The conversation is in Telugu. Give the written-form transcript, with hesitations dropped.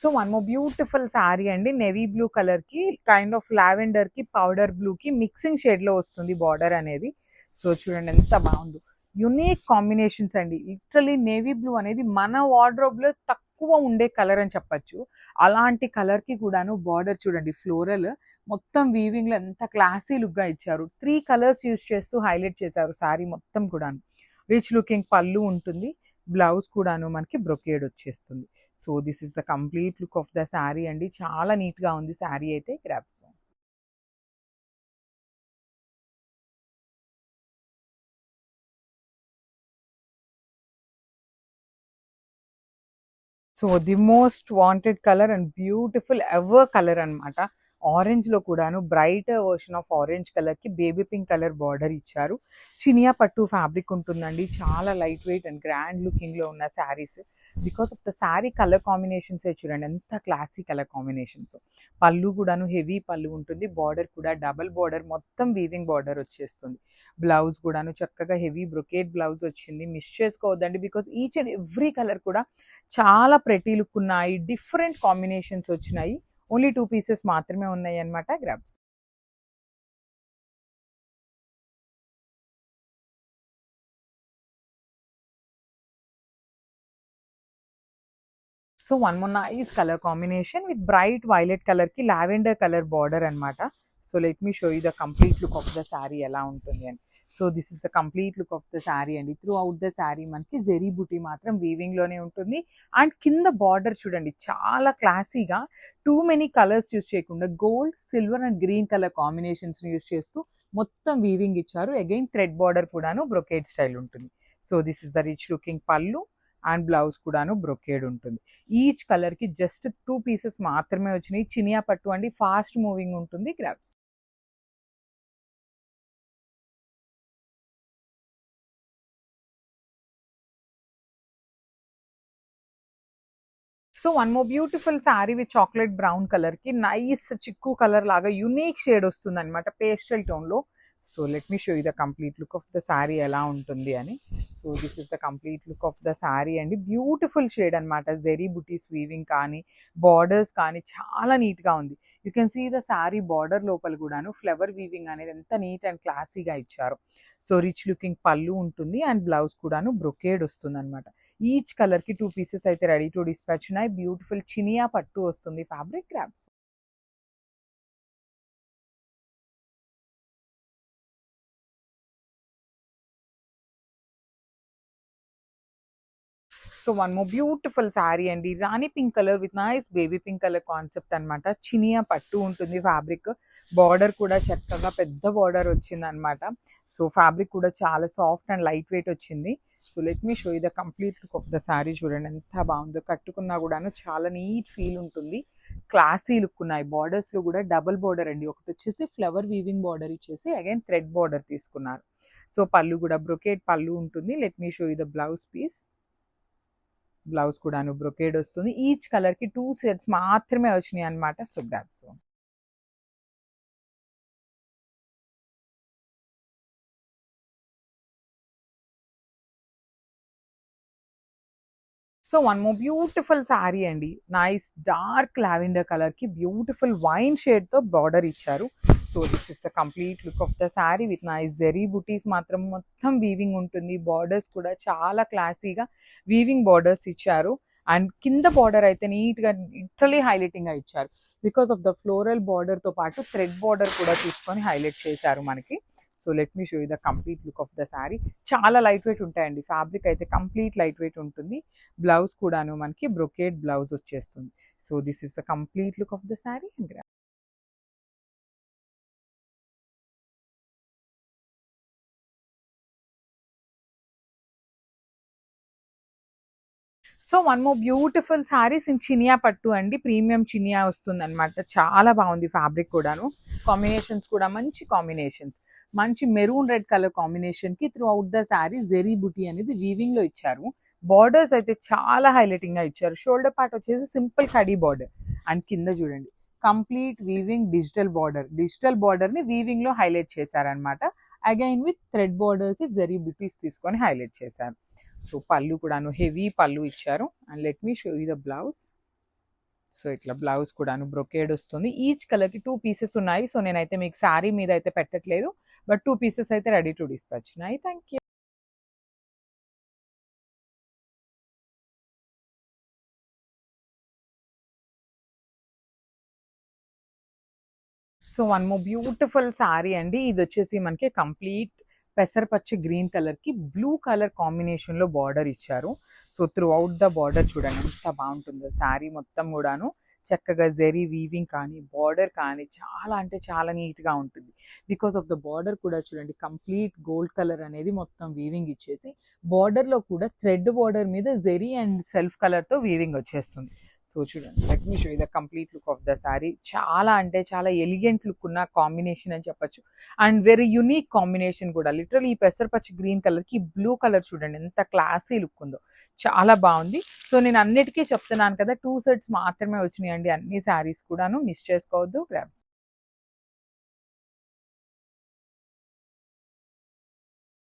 So one more beautiful sari అండి, నేవీ బ్లూ కలర్ కి కైండ్ ఆఫ్ లావెండర్ కి పౌడర్ బ్లూ కి మిక్సింగ్ షేడ్ లో వస్తుంది బార్డర్ అనేది. సో చూడండి ఎంత బాగుందో, యునిక్ కాంబినేషన్స్ అండి. లిటరలీ నేవీ బ్లూ అనేది మన వార్డ్రోబ్ లో తక్కువ ఉండే కలర్ అని చెప్పొచ్చు. అలాంటి కలర్ కి కూడాను బార్డర్ చూడండి, ఫ్లోరల్ మొత్తం వీవింగ్ లో ఎంత క్లాసీ లుక్ గా ఇచ్చారు. 3 కలర్స్ యూస్ చేస్తూ హైలైట్ చేశారు శారీ మొత్తం కూడాను. రిచ్ లుకింగ్ పళ్ళు ఉంటుంది, బ్లౌజ్ కూడాను మనకి బ్రొకేడ్ వచ్చేస్తుంది. So this is the complete look of the sari అండి. చాలా నీట్ గా ఉంది శారీ అయితే. Grasp. So the most wanted colour and beautiful ever colour అనమాట. ఆరెంజ్ లో కూడాను bright version of orange colour కి బేబీ పింక్ కలర్ బార్డర్ ఇచ్చారు. చినియా పట్టు ఫ్యాబ్రిక్ ఉంటుందండి. చాలా light weight and grand looking లో ఉన్న saris. Because of the sari colour combinations చూడండి ఎంత క్లాసీ కలర్ కాంబినేషన్స్. పళ్ళు కూడాను హెవీ పళ్ళు ఉంటుంది, బార్డర్ కూడా డబల్ బార్డర్ మొత్తం వీవింగ్ బార్డర్ వచ్చేస్తుంది. బ్లౌజ్ కూడాను చక్కగా హెవీ బ్రొకేట్ బ్లౌజ్ వచ్చింది. మిస్ చేసుకోవద్దండి, because each and every colour కూడా చాలా ప్రెటీ లుక్ ఉన్నాయి, డిఫరెంట్ కాంబినేషన్స్ వచ్చినాయి. ఓన్లీ 2 పీసెస్ మాత్రమే ఉన్నాయి అన్నమాట. Grabs. So one more nice colour combination with bright violet colour కి లావెండర్ కలర్ బార్డర్ అన్నమాట. So let me show you the complete look of the sari ఎలా ఉంటుంది అని. So this is the complete look of the sari అండి. త్రూ అవుట్ ద శారీ మనకి జెరీ బుటీ మాత్రం వీవింగ్ లోనే ఉంటుంది. అండ్ కింద బార్డర్ చూడండి చాలా క్లాసీగా, టూ మెనీ కలర్స్ యూస్ చేయకుండా gold, silver and green colour combinations use చేస్తూ మొత్తం వీవింగ్ ఇచ్చారు. అగైన్ థ్రెడ్ బార్డర్ కూడాను బ్రొకేడ్ స్టైల్ ఉంటుంది. So this is the rich looking పళ్ళు అండ్ బ్లౌజ్ కూడాను బ్రొకేడ్ ఉంటుంది. ఈచ్ కలర్ కి జస్ట్ 2 పీసెస్ మాత్రమే వచ్చినాయి. చినియా పట్టు అండి, ఫాస్ట్ మూవింగ్ ఉంటుంది. Grabs. So one more beautiful sari with chocolate brown colour కి నైస్ చిక్కు కలర్ లాగా యునిక్ షేడ్ వస్తుంది అనమాట, పేస్టల్ టోన్ లో. So let me show you the complete look of the sari ఎలా ఉంటుంది అని. So this is the complete look of the sari అండి. బ్యూటిఫుల్ షేడ్ అనమాట. జెరీ బుటీస్ వీవింగ్ కానీ బార్డర్స్ కానీ చాలా నీట్ గా ఉంది. You can see the sari border లోపల కూడాను ఫ్లవర్ వీవింగ్ అనేది ఎంత నీట్ అండ్ క్లాసీగా ఇచ్చారు. సో రిచ్ లుకింగ్ పళ్ళు ఉంటుంది అండ్ బ్లౌజ్ కూడాను బ్రొకేడ్ వస్తుంది అనమాట. ఈచ్ కలర్ కి 2 పీసెస్ అయితే రెడీ టు డిస్పాచ్ ఉన్నాయి. బ్యూటిఫుల్ చినియా పట్టు వస్తుంది fabric. Grabs. So one more beautiful sari అండి, రాణి pink colour with nice baby pink colour concept అనమాట. చినియా పట్టు ఉంటుంది ఫ్యాబ్రిక్. బార్డర్ కూడా చక్కగా పెద్ద బార్డర్ వచ్చింది అనమాట. సో ఫ్యాబ్రిక్ కూడా చాలా సాఫ్ట్ అండ్ లైట్ వెయిట్ వచ్చింది. So let me show you the complete look of the sari. చూడండి ఎంత బాగుందో, కట్టుకున్నా కూడాను చాలా నీట్ ఫీల్ ఉంటుంది. క్లాసీ లుక్ ఉన్నాయి. బార్డర్స్ లో కూడా డబుల్ బార్డర్ అండి, ఒకటి వచ్చేసి ఫ్లవర్ వీవింగ్ బార్డర్ ఇచ్చేసి అగైన్ థ్రెడ్ బార్డర్ తీసుకున్నారు. సో పళ్ళు కూడా బ్రొకేట్ పళ్ళు ఉంటుంది. Let me show you the blouse piece. Blouse కూడాను బ్రొకేడ్ వస్తుంది. ఈచ్ కలర్ కి 2 సెట్స్ మాత్రమే వచ్చినాయి అనమాట. So that's. So one more beautiful sari అండి, నైస్ డార్క్ లావెండర్ కలర్ కి బ్యూటిఫుల్ వైన్ షేడ్ తో బార్డర్ ఇచ్చారు. So this is the complete look of the sari with nice zari butis మాత్రం మొత్తం వీవింగ్ ఉంటుంది. బార్డర్స్ కూడా చాలా క్లాసీగా వీవింగ్ బార్డర్స్ ఇచ్చారు. అండ్ కింద బార్డర్ అయితే నీట్ గా లిటరలీ హైలైటింగ్ గా ఇచ్చారు. Because of the floral border తో పాటు థ్రెడ్ బార్డర్ కూడా తీసుకొని హైలైట్ చేశారు మనకి. So let me show you the complete look of the sari. చాలా లైట్ వెయిట్ ఉంటాయండి, ఫ్యాబ్రిక్ అయితే కంప్లీట్ లైట్ వెయిట్ ఉంటుంది. బ్లౌజ్ కూడాను మనకి బ్రొకేడ్ బ్లౌజ్ వచ్చేస్తుంది. So this is the complete look of the sari. So one more beautiful saris in Chiniya పట్టు అండి, ప్రీమియం చినియా వస్తుంది అనమాట. చాలా బాగుంది ఫ్యాబ్రిక్ కూడాను. కాంబినేషన్స్ కూడా మంచి కాంబినేషన్స్. మంచి మెరూన్ రెడ్ కలర్ కాంబినేషన్ కి throughout the sari zari buti అనేది వీవింగ్ లో ఇచ్చారు. బార్డర్స్ అయితే చాలా హైలైటింగ్ గా ఇచ్చారు. షోల్డర్ పార్ట్ వచ్చేసి సింపుల్ కడీ బార్డర్ అండ్ కింద చూడండి complete weaving digital border. Digital border ని వీవింగ్ లో హైలైట్ చేశారనమాట. అగైన్ విత్ థ్రెడ్ బార్డర్ కి జెరీ బుటీస్ తీసుకొని హైలైట్ చేశారు. సో పళ్ళు కూడాను హెవీ పళ్ళు ఇచ్చారు. And let me show you the blouse. So ఇట్లా బ్లౌజ్ కూడాను బ్రొకేడ్ వస్తుంది. ఈచ్ కలర్‌కి 2 పీసెస్ ఉన్నాయి. సో నేనైతే మీకు శారీ మీద అయితే పెట్టట్లేదు. బట్ 2 పీసెస్ అయితే రెడీ టు డిస్పాచ్ ఉన్నాయి. Thank you. So one more beautiful sari అండి. ఇదొచ్చేసి మనకి కంప్లీట్ పెసరపచ్చ గ్రీన్ కలర్‌కి బ్లూ కలర్ కాంబినేషన్‌లో బార్డర్ ఇచ్చారు. So through out the border చూడండి ఎంత బావుంటుందో. శారీ మొత్తం గూడాను చక్కగా జెరీ వీవింగ్ కానీ, బార్డర్ కానీ చాలా అంటే చాలా నీట్‌గా ఉంటుంది. బికాస్ ఆఫ్ ద బార్డర్ కూడా చూడండి కంప్లీట్ గోల్డ్ కలర్ అనేది మొత్తం వీవింగ్ ఇచ్చేసి, బార్డర్‌లో కూడా థ్రెడ్ బార్డర్ మీద జెరీ అండ్ సెల్ఫ్ కలర్‌తో వీవింగ్ వచ్చేస్తుంది. సో చూడండి let me show you the complete look of the sari. చాలా అంటే చాలా ఎలిగెంట్ లుక్ ఉన్న కాంబినేషన్ అని చెప్పొచ్చు. అండ్ వెరీ యూనిక్ కాంబినేషన్ కూడా. లిటరల్లీ ఈ పెసరపచ్చ గ్రీన్ కలర్‌కి బ్లూ కలర్ చూడండి ఎంత క్లాసీ లుక్ ఉందో. చాలా బావుంది. సో నేను అన్నిటికీ చెప్తున్నాను కదా 2 సెట్స్ మాత్రమే వచ్చినాయండి అన్ని శారీస్ కూడాను. మిస్ చేసుకోవద్దు. గ్రాబ్